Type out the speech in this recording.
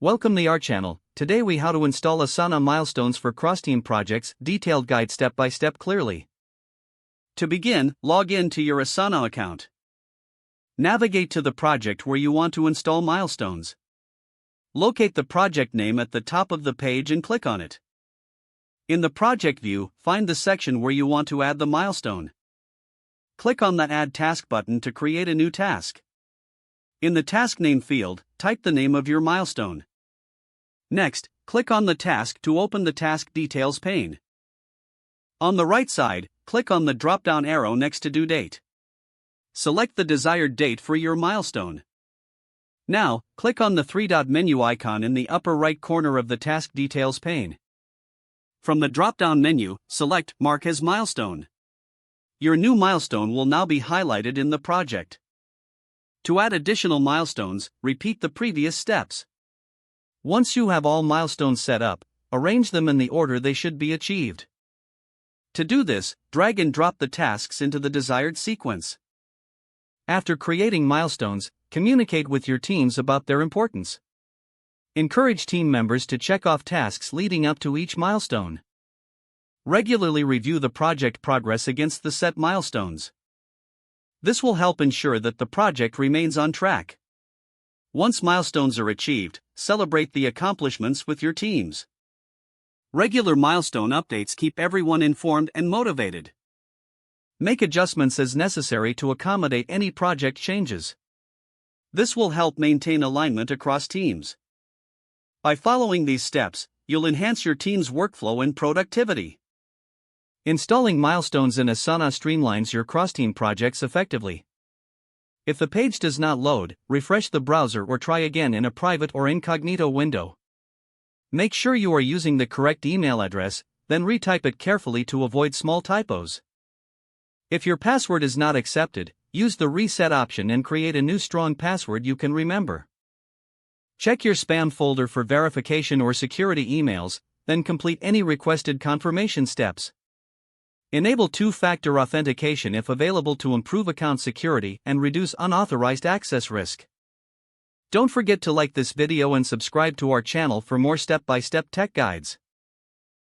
Welcome to our channel. Today we how to install Asana Milestones for cross-team projects, detailed guide step by step clearly. To begin, log in to your Asana account. Navigate to the project where you want to install Milestones. Locate the project name at the top of the page and click on it. In the project view, find the section where you want to add the milestone. Click on the Add Task button to create a new task. In the task name field, type the name of your milestone. Next, click on the task to open the task details pane. On the right side, click on the drop-down arrow next to due date. Select the desired date for your milestone. Now, click on the three-dot menu icon in the upper right corner of the task details pane. From the drop-down menu, select Mark as Milestone. Your new milestone will now be highlighted in the project. To add additional milestones, repeat the previous steps. Once you have all milestones set up, arrange them in the order they should be achieved. To do this, drag and drop the tasks into the desired sequence. After creating milestones, communicate with your teams about their importance. Encourage team members to check off tasks leading up to each milestone. Regularly review the project progress against the set milestones. This will help ensure that the project remains on track. Once milestones are achieved, celebrate the accomplishments with your teams. Regular milestone updates keep everyone informed and motivated. Make adjustments as necessary to accommodate any project changes. This will help maintain alignment across teams. By following these steps, you'll enhance your team's workflow and productivity. Installing milestones in Asana streamlines your cross-team projects effectively. If the page does not load, refresh the browser or try again in a private or incognito window. Make sure you are using the correct email address, then retype it carefully to avoid small typos. If your password is not accepted, use the reset option and create a new strong password you can remember. Check your spam folder for verification or security emails, then complete any requested confirmation steps. Enable two-factor authentication if available to improve account security and reduce unauthorized access risk. Don't forget to like this video and subscribe to our channel for more step-by-step tech guides.